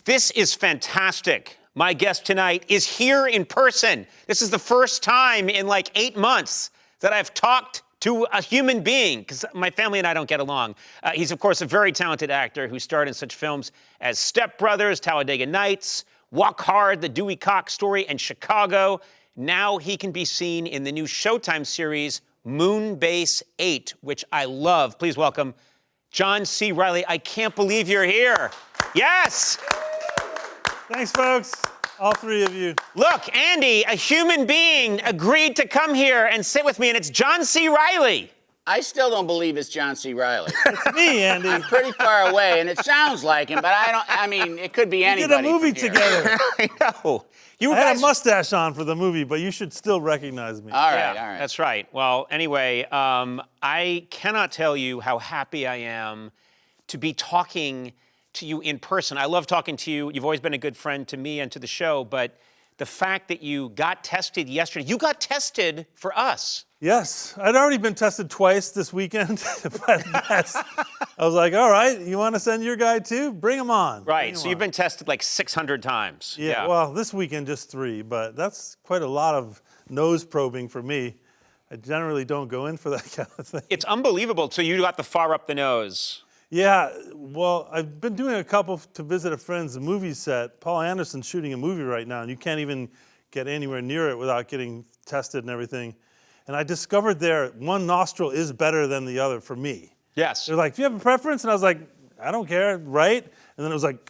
This is fantastic. My guest tonight is here in person. This is the first time in like 8 months that I've talked to a human being, because my family and I don't get along. He's, of course, a very talented actor who starred in such films as Step Brothers, Talladega Nights, Walk Hard, The Dewey Cox Story, and Chicago. Now he can be seen in the new Showtime series, Moonbase 8, which I love. Please welcome John C. Reilly. I can't believe you're here. Yes! Thanks, folks. All three of you. Look, Andy, a human being, agreed to come here and sit with me, and it's John C. Reilly. I still don't believe it's John C. Reilly. It's me, Andy. I'm pretty far away, and it sounds like him, but I mean, it could be We anybody. did a movie from here. together. I know. You I had guys... a mustache on for the movie, but you should still recognize me. All right, Yeah, all right. that's right. Well, anyway, I cannot tell you how happy I am to be talking to you in person. I love talking to you. You've always been a good friend to me and to the show, but the fact that you got tested yesterday, you got tested for us. Yes, I'd already been tested twice this weekend, but I was like, all right, you want to send your guy too? Bring him on. Right, so you've been tested like 600 times. Yeah, well, this weekend just 3, but that's quite a lot of nose probing for me. I generally don't go in for that kind of thing. It's unbelievable. So you got the far up the nose. Yeah, well, I've been doing a couple to visit a friend's movie set. Paul Anderson's shooting a movie right now, and you can't even get anywhere near it without getting tested and everything. And I discovered there, one nostril is better than the other for me. Yes. They're like, do you have a preference? And I was like, I don't care, right? And then it was like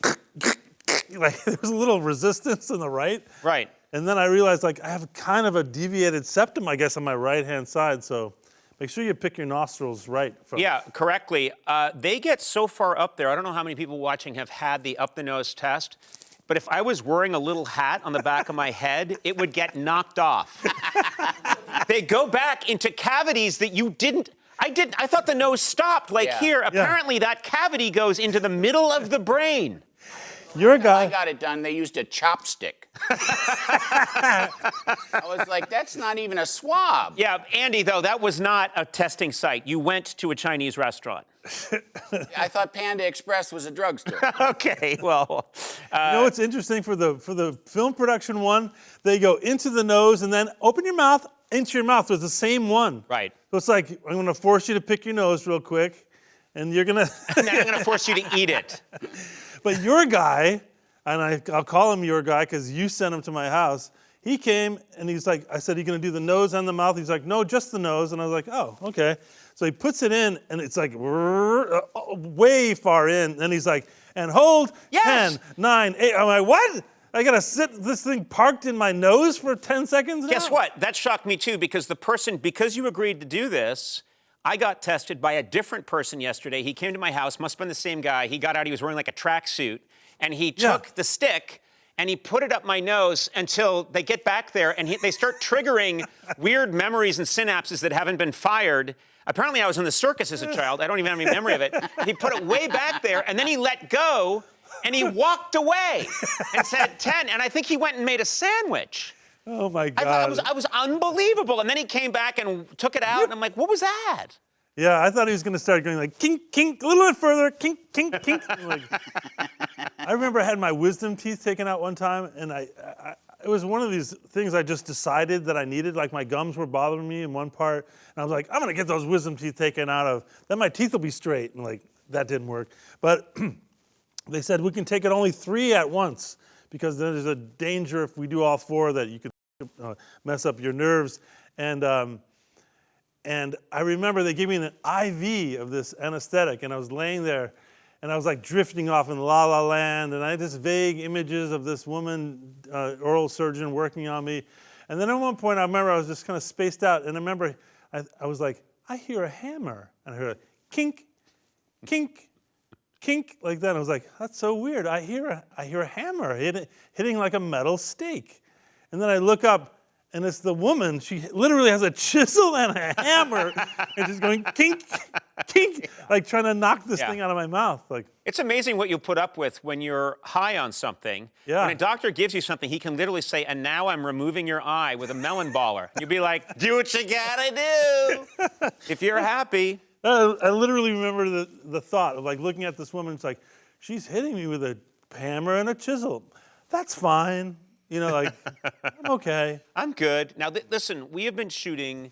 there was a little resistance in the right. Right. And then I realized, like, I have kind of a deviated septum, I guess, on my right-hand side, so make sure you pick your nostrils right. Yeah, correctly. They get so far up there. I don't know how many people watching have had the up-the-nose test, but if I was wearing a little hat on the back of my head, it would get knocked off. They go back into cavities that you didn't. I thought the nose stopped, like here. Apparently, that cavity goes into the middle of the brain. You're a guy. I got it done. They used a chopstick. I was like, that's not even a swab. Yeah, Andy, though, that was not a testing site. You went to a Chinese restaurant. I thought Panda Express was a drugstore. Okay, well. You know what's interesting for the film production one? They go into the nose and then open your mouth, into your mouth. So it's the same one. Right. So it's like, I'm going to force you to pick your nose real quick, and you're going to... And then I'm going to force you to eat it. But your guy, and I'll call him your guy because you sent him to my house, he came and he's like, I said, are you going to do the nose and the mouth? He's like, no, just the nose. And I was like, oh, okay. So he puts it in, and it's like way far in. And he's like, and hold, Yes. 10, 9, 8. I'm like, what? I got to sit this thing parked in my nose for 10 seconds now? Guess what? That shocked me too, because because you agreed to do this, I got tested by a different person yesterday. He came to my house, must have been the same guy. He got out, he was wearing like a tracksuit, and he took the stick and he put it up my nose until they get back there and they start triggering weird memories and synapses that haven't been fired. Apparently I was in the circus as a child. I don't even have any memory of it. He put it way back there, and then he let go, and he walked away and said 10, and I think he went and made a sandwich. Oh, my God. I thought it was unbelievable. And then he came back and took it out, and I'm like, what was that? Yeah, I thought he was going to start going like, kink, kink, a little bit further, kink, kink, kink. Like, I remember I had my wisdom teeth taken out one time, and it was one of these things I just decided that I needed. Like, my gums were bothering me in one part, and I was like, I'm going to get those wisdom teeth taken out of, then my teeth will be straight. And like, that didn't work. But they said we can take it only 3 at once, because then there's a danger if we do all 4 that you could mess up your nerves. And I remember they gave me an IV of this anesthetic, and I was laying there, and I was like drifting off in La La Land, and I had this vague images of this woman, oral surgeon, working on me. And then at one point, I remember I was just kind of spaced out, and I remember I was like, I hear a hammer, and I heard a kink, kink, kink, like that. And I was like, that's so weird. I hear a hammer hitting like a metal stake. And then I look up, and it's the woman. She literally has a chisel and a hammer, and she's going kink, kink, like trying to knock this thing out of my mouth. Like, it's amazing what you put up with when you're high on something. Yeah. When a doctor gives you something, he can literally say, and now I'm removing your eye with a melon baller. You'd be like, do what you gotta do if you're happy. I literally remember the thought of like looking at this woman. It's like, she's hitting me with a hammer and a chisel. That's fine. You know, like, I'm okay. I'm good. Now, listen, we have been shooting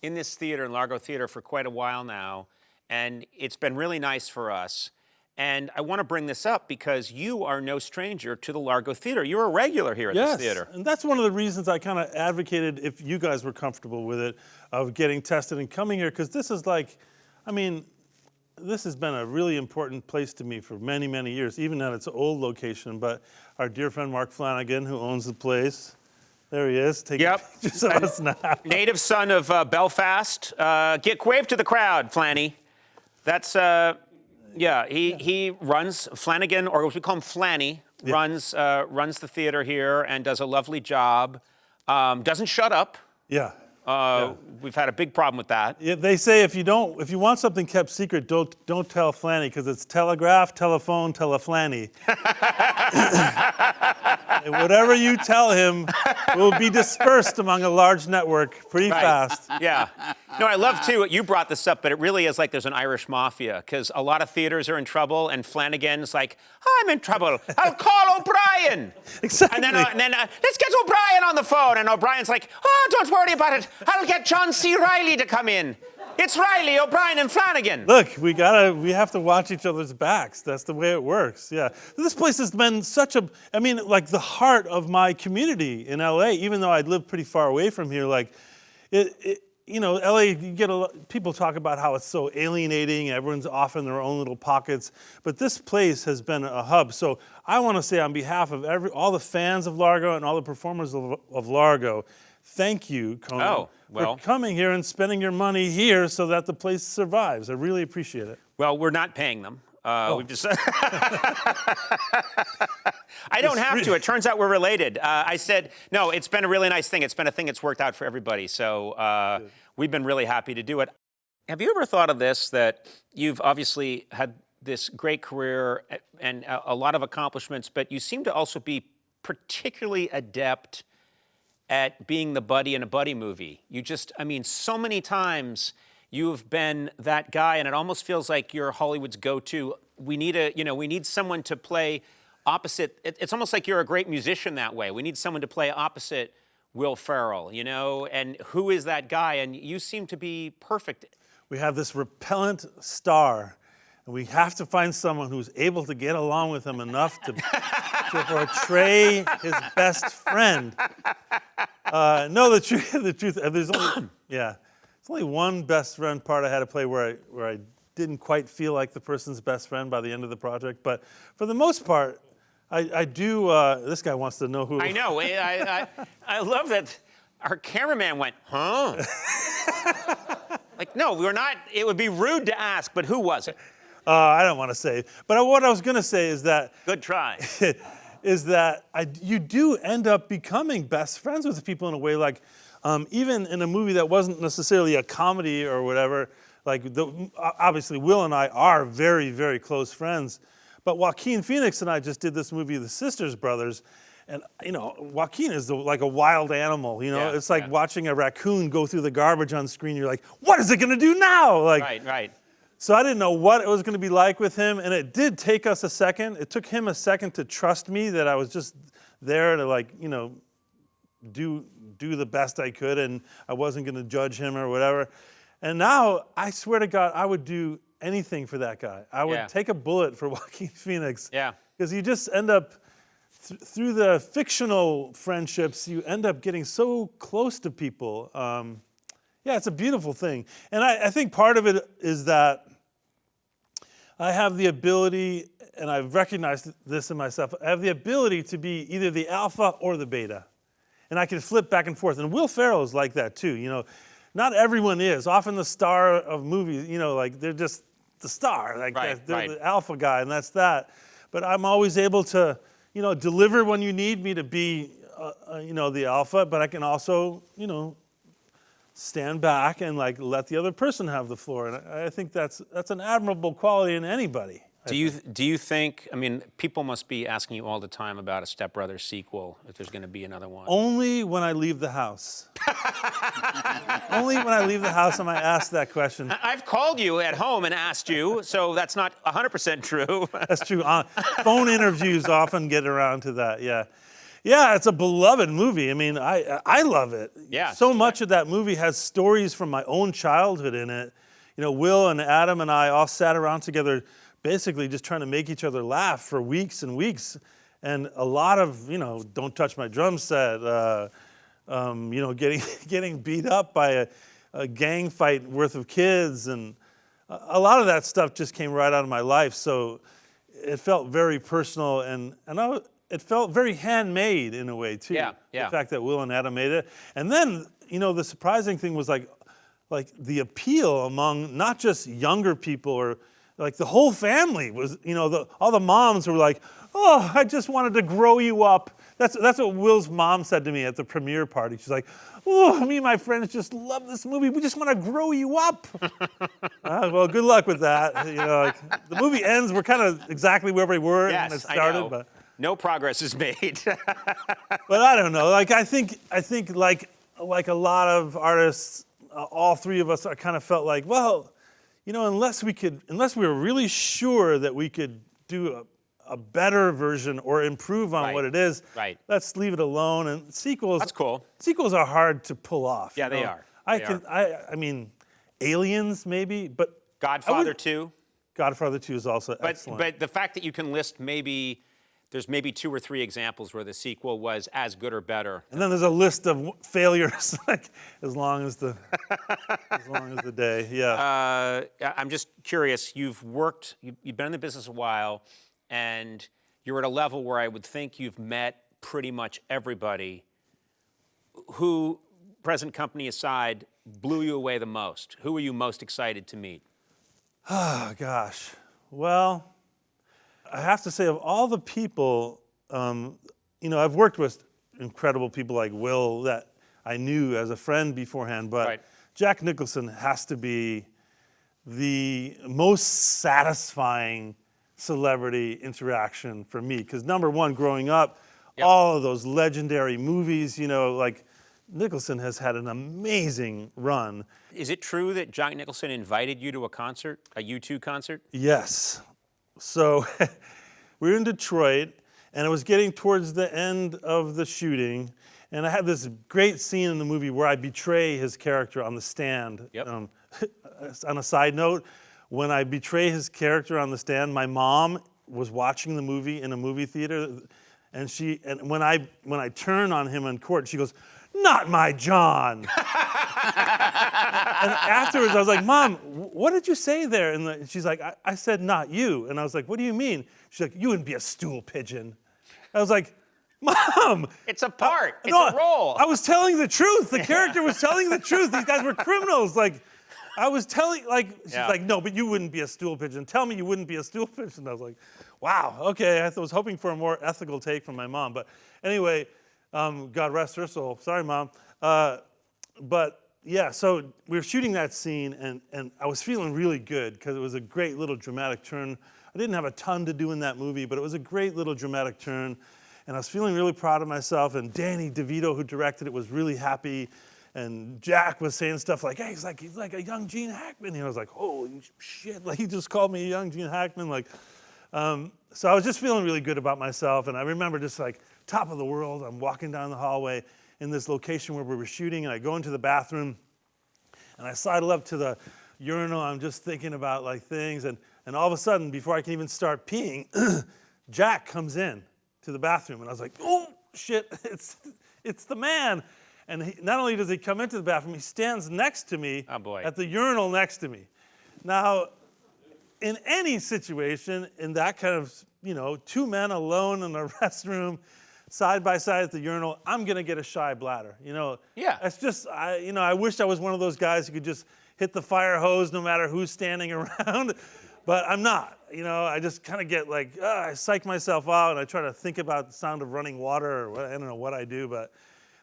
in this theater, in Largo Theater, for quite a while now, and it's been really nice for us. And I want to bring this up because you are no stranger to the Largo Theater. You're a regular here at this theater. And that's one of the reasons I kind of advocated, if you guys were comfortable with it, of getting tested and coming here, because this is like, I mean, this has been a really important place to me for many, many years, even at its old location. But our dear friend Mark Flanagan, who owns the place, there he is, taking pictures of us now. Native son of Belfast. Wave to the crowd, Flanny. That's, he runs Flanagan, or we call him Flanny, runs the theater here and does a lovely job. Doesn't shut up. Yeah. We've had a big problem with that. Yeah, they say if you want something kept secret, don't tell Flanny, because it's telegraph, telephone, teleflanny. And whatever you tell him will be dispersed among a large network pretty fast. Yeah. No, I love too, you brought this up, but it really is like there's an Irish mafia, because a lot of theaters are in trouble, and Flanagan's like, I'm in trouble. I'll call O'Brien. Exactly. And then let's get O'Brien on the phone. And O'Brien's like, oh, don't worry about it. I'll get John C. Reilly to come in. It's Reilly, O'Brien, and Flanagan. Look, we have to watch each other's backs. That's the way it works. Yeah. This place has been like the heart of my community in LA, even though I'd lived pretty far away from here. Like, LA, you get people talk about how it's so alienating, everyone's off in their own little pockets, but this place has been a hub. So I want to say on behalf of all the fans of Largo and all the performers of Largo, thank you, Conan, for coming here and spending your money here so that the place survives. I really appreciate it. Well, we're not paying them. We've just I don't have to. It turns out we're related. I said, no, it's been a really nice thing. It's been a thing that's worked out for everybody. So we've been really happy to do it. Have you ever thought of this, that you've obviously had this great career and a lot of accomplishments, but you seem to also be particularly adept at being the buddy in a buddy movie? So many times you've been that guy, and it almost feels like you're Hollywood's go-to. We need someone to play opposite. It's almost like you're a great musician that way. We need someone to play opposite Will Ferrell, and who is that guy? And you seem to be perfect. We have this repellent star, and we have to find someone who's able to get along with him enough to portray his best friend. No, the truth, there's only, it's only one best friend part I had to play where I didn't quite feel like the person's best friend by the end of the project. But for the most part, I do, this guy wants to know who. I know, I love that our cameraman went, huh? Like, no, we're not, it would be rude to ask, but who was it? I don't want to say. But what I was going to say is that. Good try. Is that you do end up becoming best friends with people in a way, like even in a movie that wasn't necessarily a comedy or whatever, like obviously Will and I are very, very close friends, but Joaquin Phoenix and I just did this movie, The Sisters Brothers, and Joaquin is like a wild animal, it's like watching a raccoon go through the garbage on screen. You're like, what is it gonna do now? Like, right. So I didn't know what it was going to be like with him, and it did take us a second. It took him a second to trust me that I was just there to do the best I could, and I wasn't going to judge him or whatever. And now, I swear to God, I would do anything for that guy. I would take a bullet for Joaquin Phoenix. Yeah. Because you just end up, through the fictional friendships, you end up getting so close to people. It's a beautiful thing. And I think part of it is that I have the ability, and I've recognized this in myself, I have the ability to be either the alpha or the beta. And I can flip back and forth. And Will Ferrell is like that too. Not everyone is. Often the star of movies, they're just the star. They're the alpha guy, and that's that. But I'm always able to, deliver when you need me to be, the alpha, but I can also, stand back and let the other person have the floor. And I think that's an admirable quality in anybody. Do you think? I mean, people must be asking you all the time about a Step Brothers sequel. If there's going to be another one. Only when I leave the house. Only when I leave the house am I asked that question. I've called you at home and asked you, so that's not 100% true. That's true. Phone interviews often get around to that. Yeah. Yeah, it's a beloved movie. I mean, I love it. Yeah. So much of that movie has stories from my own childhood in it. You know, Will and Adam and I all sat around together, basically just trying to make each other laugh for weeks and weeks. And a lot of, you know, Don't Touch My Drum Set, you know, getting beat up by a gang fight worth of kids. And a lot of that stuff just came right out of my life. So it felt very personal and it felt very handmade in a way too. Yeah, yeah. The fact that Will and Adam made it. And then, you know, the surprising thing was like the appeal among not just younger people or like the whole family was, you know, all the moms were like, oh, I just wanted to grow you up. That's what Will's mom said to me at the premiere party. She's like, oh, me and my friends just love this movie. We just want to grow you up. Well, good luck with that. You know, like, the movie ends. We're kind of exactly where we were when it started. I know. But no progress is made. but I don't know. Like I think like a lot of artists, all three of us are kind of felt like, well, you know, unless we were really sure that we could do a better version or improve on what it is, let's leave it alone. And sequels. That's cool. Sequels are hard to pull off. Yeah, they are. I mean, Aliens maybe, but Godfather 2. Godfather 2 is also excellent. But the fact that you can list there's maybe 2 or 3 examples where the sequel was as good or better. And then there's a list of failures, like as long as the day. Yeah. I'm just curious. You've been in the business a while, and you're at a level where I would think you've met pretty much everybody. Who, present company aside, blew you away the most? Who were you most excited to meet? Oh gosh. Well, I have to say, of all the people, you know, I've worked with incredible people like Will that I knew as a friend beforehand, but Jack Nicholson has to be the most satisfying celebrity interaction for me. Because number one, growing up, all of those legendary movies, you know, like Nicholson has had an amazing run. Is it true that Jack Nicholson invited you to a concert, a U2 concert? Yes. So we were in Detroit, and it was getting towards the end of the shooting, and I had this great scene in the movie where I betray his character on the stand. Yep. On a side note, when I betray his character on the stand, my mom was watching the movie in a movie theater, and when I turn on him in court, she goes, "Not my John." And afterwards, I was like, "Mom, what did you say there?" And she's like, I said, "Not you." And I was like, "What do you mean?" She's like, "You wouldn't be a stool pigeon." I was like, "Mom." It's a part. It's a role. I was telling the truth. The character was telling the truth. These guys were criminals. Like, I was telling, like, she's like, "No, but you wouldn't be a stool pigeon. Tell me you wouldn't be a stool pigeon." I was like, wow, okay. I was hoping for a more ethical take from my mom. But anyway, God rest her soul. Sorry, Mom. But yeah, so we were shooting that scene, and I was feeling really good because it was a great little dramatic turn. I didn't have a ton to do in that movie, but it was a great little dramatic turn. And I was feeling really proud of myself. And Danny DeVito, who directed it, was really happy. And Jack was saying stuff like, "Hey, he's like a young Gene Hackman." And I was like, "Holy shit!" Like, he just called me a young Gene Hackman. Like, so I was just feeling really good about myself. And I remember just like top of the world. I'm walking down the hallway in this location where we were shooting, and I go into the bathroom, and I sidle up to the urinal. I'm just thinking about like things, and all of a sudden, before I can even start peeing, Jack comes in to the bathroom, and I was like, "Oh shit, it's the man!" And not only does he come into the bathroom, he stands next to me at the urinal next to me. Now, in any situation, in that kind of, you know, 2 men alone in a restroom, side by side at the urinal, I'm gonna get a shy bladder. You know, it's just, I wish I was one of those guys who could just hit the fire hose no matter who's standing around, but I'm not. You know, I just kind of get like, I psych myself out, and I try to think about the sound of running water, or I don't know what I do, but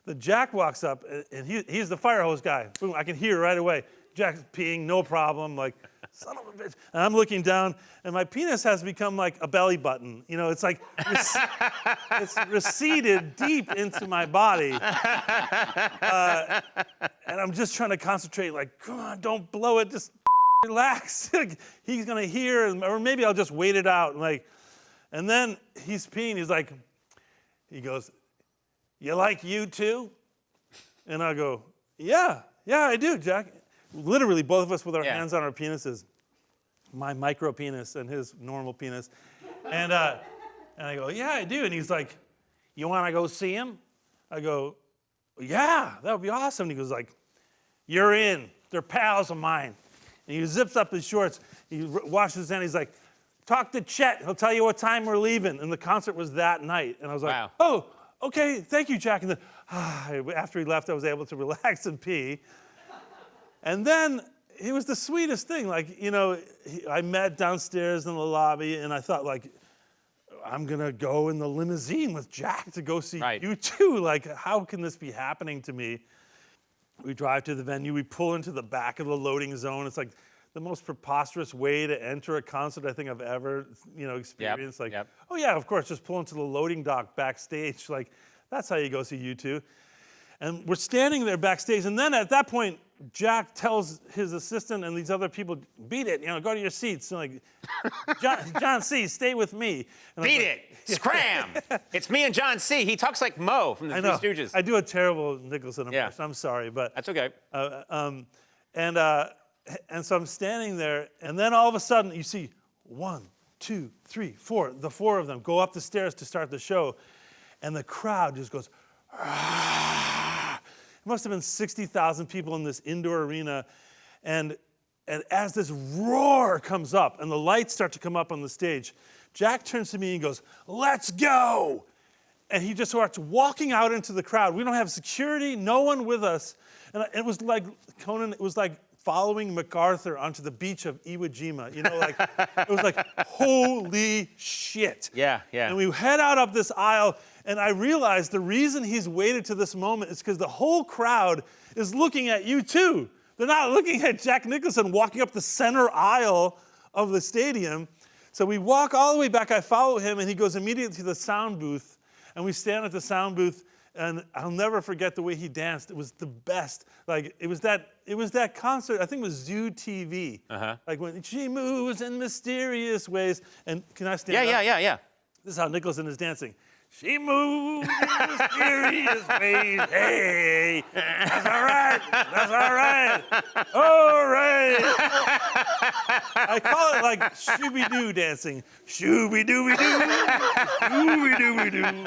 the Jack walks up, and he's the fire hose guy. Boom, I can hear right away. Jack's peeing, no problem. Like, son of a bitch. And I'm looking down, and my penis has become like a belly button. You know, it's like, it's receded deep into my body. And I'm just trying to concentrate, like, come on, don't blow it, just relax. Like, he's gonna hear, or maybe I'll just wait it out. And then he's peeing, he goes, you like U2? And I go, yeah, I do, Jack. Literally, both of us with our hands on our penises. My micro penis and his normal penis. And I go, yeah, I do. And he's like, you want to go see him? I go, yeah, that would be awesome. And he goes like, you're in. They're pals of mine. And he zips up his shorts. He washes his hands. He's like, talk to Chet. He'll tell you what time we're leaving. And the concert was that night. And I was like, wow. Oh, okay, thank you, Jack. And then after he left, I was able to relax and pee. And then it was the sweetest thing. Like, you know, I met downstairs in the lobby, and I thought, like, I'm gonna go in the limousine with Jack to go see U2. Like, how can this be happening to me? We drive to the venue, we pull into the back of the loading zone. It's like the most preposterous way to enter a concert I think I've ever, experienced. Oh yeah, of course, just pull into the loading dock backstage. Like, that's how you go see U2. And we're standing there backstage, and then at that point, Jack tells his assistant and these other people, beat it, go to your seats. And like, John C., stay with me. And beat it, scram. It's me and John C. He talks like Mo from the Three Stooges. I do a terrible Nicholson impression. I'm sorry, but that's okay. And so I'm standing there, and then all of a sudden you see 1, 2, 3, 4. The 4 of them go up the stairs to start the show, and the crowd just goes. It must have been 60,000 people in this indoor arena. And as this roar comes up and the lights start to come up on the stage, Jack turns to me and goes, let's go. And he just starts walking out into the crowd. We don't have security, no one with us. And it was like, Conan, it was like following MacArthur onto the beach of Iwo Jima. It was like, holy shit. Yeah. And we head out up this aisle, and I realized the reason he's waited to this moment is because the whole crowd is looking at U2. They're not looking at Jack Nicholson walking up the center aisle of the stadium. So we walk all the way back, I follow him, and he goes immediately to the sound booth, and we stand at the sound booth, and I'll never forget the way he danced. It was the best. Like, it was that concert, I think it was Zoo TV. Like, when she moves in mysterious ways. And can I stand up? Yeah. This is how Nicholson is dancing. She moves in mysterious ways. Hey, that's all right. That's all right. All right. I call it like Shooby-Doo dancing. Shooby-Dooby-Doo. Shooby-Dooby-Doo.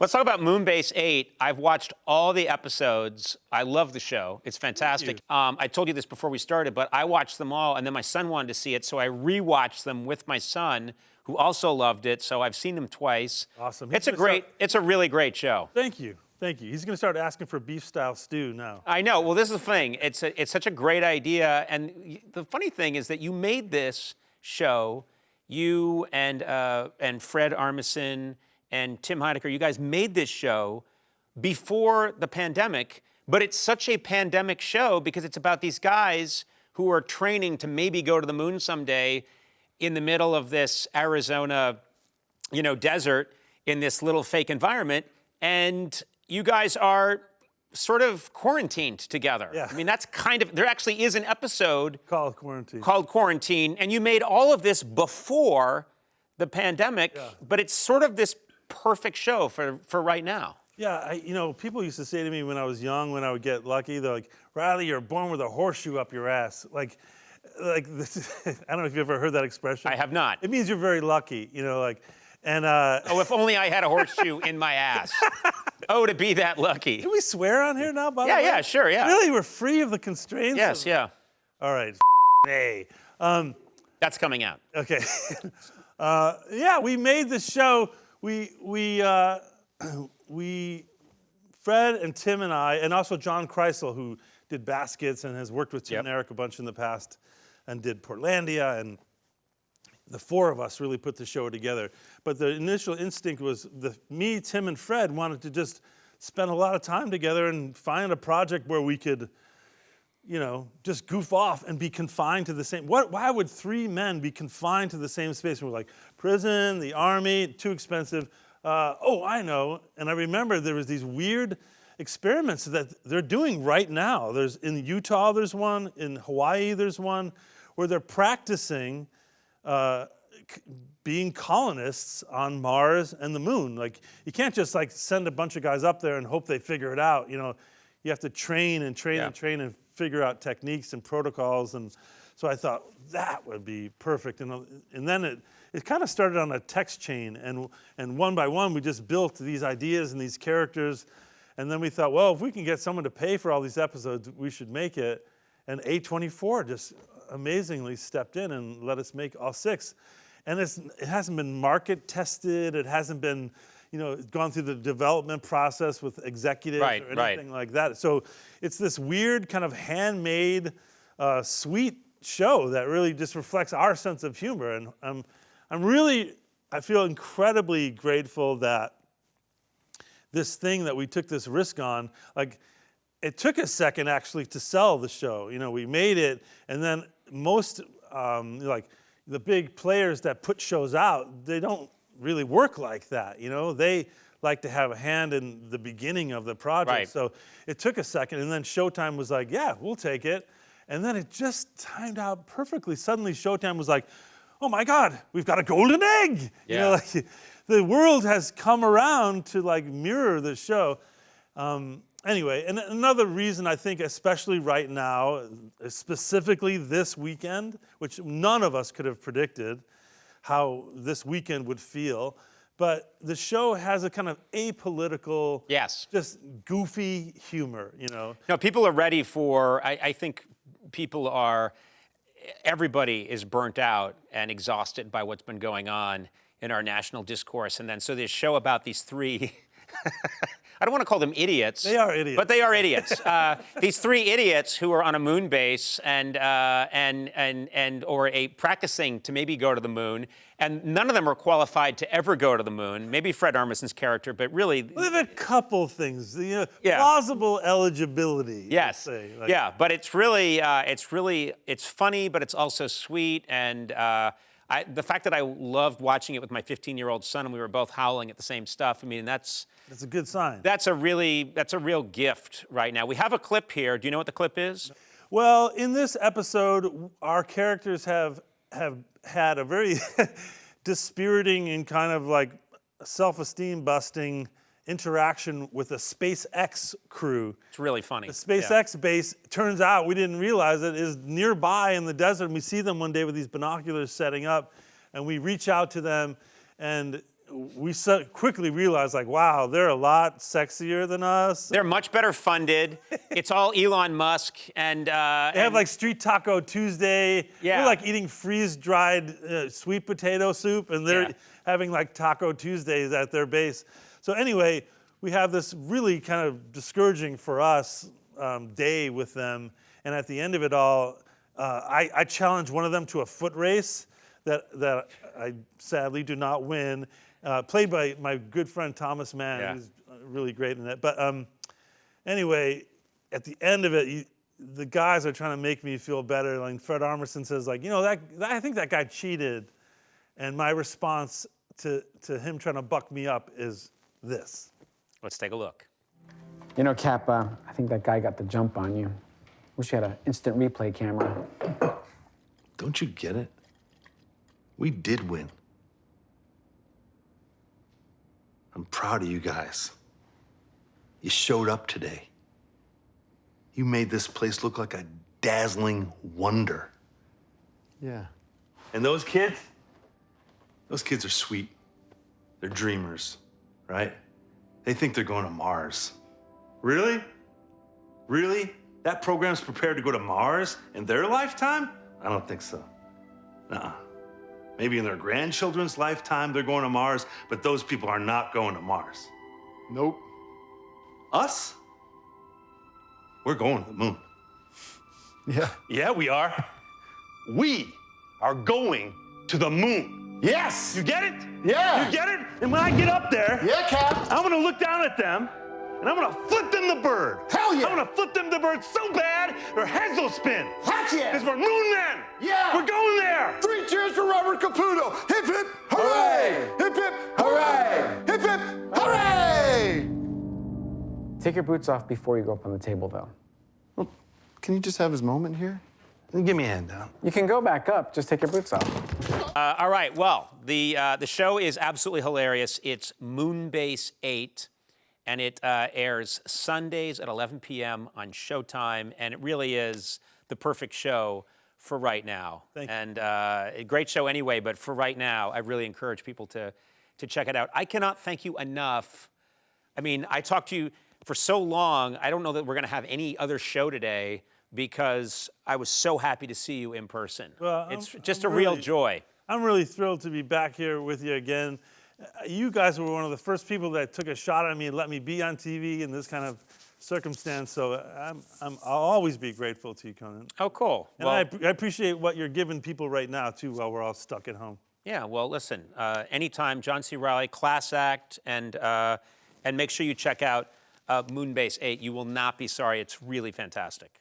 Let's talk about Moonbase 8. I've watched all the episodes. I love the show. It's fantastic. I told you this before we started, but I watched them all, and then my son wanted to see it, so I rewatched them with my son, who also loved it. So I've seen them twice. Awesome. It's a really great show. Thank you. He's going to start asking for beef-style stew now. I know. Well, this is the thing. It's such a great idea. And the funny thing is that you made this show, you and Fred Armisen and Tim Heidecker, you guys made this show before the pandemic, but it's such a pandemic show because it's about these guys who are training to maybe go to the moon someday in the middle of this Arizona, desert in this little fake environment. And you guys are sort of quarantined together. Yeah. I mean, that's there actually is an episode called Quarantine. And you made all of this before the pandemic, but it's sort of this perfect show for right now. Yeah, people used to say to me when I was young, when I would get lucky, they're like, Riley, you're born with a horseshoe up your ass. Like this, I don't know if you've ever heard that expression. I have not. It means you're very lucky, and oh, if only I had a horseshoe in my ass. Oh, to be that lucky. Can we swear on here now, by the way? Yeah, sure, yeah. Really, we're free of the constraints? Yes, yeah. All right, hey. That's coming out. Okay. We made this show. Fred and Tim and I, and also John Kreisel, who did Baskets and has worked with Tim and Eric a bunch in the past, and did Portlandia, and the 4 of us really put the show together. But the initial instinct was me, Tim, and Fred wanted to just spend a lot of time together and find a project where we could just goof off and be confined to the same. Why would 3 men be confined to the same space? We're like, prison, the army, too expensive. I know. And I remember there was these weird experiments that they're doing right now. In Utah, there's one. In Hawaii, there's one where they're practicing being colonists on Mars and the moon. Like, you can't just send a bunch of guys up there and hope they figure it out. You have to train and train and train and figure out techniques and protocols. And so I thought that would be perfect. And then it kind of started on a text chain. And one by one, we just built these ideas and these characters. And then we thought, well, if we can get someone to pay for all these episodes, we should make it. And A24 just amazingly stepped in and let us make all 6. And it hasn't been market tested. It hasn't been, gone through the development process with executives or anything like that. So it's this weird kind of handmade, sweet show that really just reflects our sense of humor. And I feel incredibly grateful that this thing that we took this risk on, it took a second actually to sell the show. We made it, and then most, the big players that put shows out, they don't really work like that. They like to have a hand in the beginning of the project. Right. So it took a second, and then Showtime was like, yeah, we'll take it. And then it just timed out perfectly. Suddenly Showtime was like, oh my God, we've got a golden egg. Yeah. The world has come around to mirror the show. Anyway, and another reason I think, especially right now, specifically this weekend, which none of us could have predicted how this weekend would feel, but the show has a kind of apolitical, just goofy humor, No, people are ready for, I think everybody is burnt out and exhausted by what's been going on in our national discourse. And then so this show about these 3, I don't want to call them idiots. They are idiots. But they are idiots. These 3 idiots who are on a moon base and practicing to maybe go to the moon, and none of them are qualified to ever go to the moon. Maybe Fred Armisen's character, but really, well, there are a couple things. Plausible eligibility. Yes. Let's say. But it's funny, but it's also sweet, and the fact that I loved watching it with my 15-year-old son, and we were both howling at the same stuff. I mean, that's a good sign. That's a real gift right now. We have a clip here. Do you know what the clip is? Well, in this episode, our characters have had a very dispiriting and kind of self-esteem busting interaction with a SpaceX crew. It's really funny. The SpaceX base, turns out, we didn't realize it, is nearby in the desert. And we see them one day with these binoculars setting up, and we reach out to them, and we quickly realize, wow, they're a lot sexier than us. They're much better funded. It's all Elon Musk, and they have Street Taco Tuesday. Yeah. We're eating freeze-dried sweet potato soup, and they're having Taco Tuesdays at their base. So anyway, we have this really kind of discouraging for us day with them, and at the end of it all, I challenged one of them to a foot race that I sadly do not win. Played by my good friend Thomas Mann, who's really great in it. But anyway, at the end of it, the guys are trying to make me feel better. Fred Armisen says, I think that guy cheated. And my response to him trying to buck me up is this. Let's take a look. Cap, I think that guy got the jump on you. Wish you had an instant replay camera. Don't you get it? We did win. I'm proud of you guys. You showed up today. You made this place look like a dazzling wonder. Yeah. And those kids are sweet. They're dreamers, right? They think they're going to Mars. Really? Really? That program's prepared to go to Mars in their lifetime? I don't think so. Nuh-uh. Maybe in their grandchildren's lifetime they're going to Mars, but those people are not going to Mars. Nope. Us? We're going to the moon. Yeah. Yeah, we are. We are going to the moon. Yes! You get it? Yeah. You get it? And when I get up there, Yeah, Cap. I'm gonna look down at them, and I'm gonna flip them the bird. Hell yeah. I'm gonna flip them the bird so bad their heads will spin. Heck yeah. Because we're moon men. Yeah. We're going there. 3 cheers for Robert Caputo. Hip hip hooray! Hip hip hooray! Hip hip hooray! Take your boots off before you go up on the table, though. Well, can you just have his moment here? Give me a hand down. You can go back up, just take your boots off. All right, well, the show is absolutely hilarious. It's Moonbase 8, and it airs Sundays at 11 p.m. on Showtime, and it really is the perfect show for right now. Thank you. And a great show anyway, but for right now, I really encourage people to check it out. I cannot thank you enough. I mean, I talked to you for so long, I don't know that we're gonna have any other show today because I was so happy to see you in person. Well, It's I'm just a real really- joy. I'm really thrilled to be back here with you again. You guys were one of the first people that took a shot at me and let me be on TV in this kind of circumstance. So I'll always be grateful to you, Conan. Oh, cool. And Well, I appreciate what you're giving people right now too, while we're all stuck at home. yeah, well, listen, anytime, John C. Reilly, class act, and make sure you check out Moonbase 8. You will not be sorry. It's really fantastic.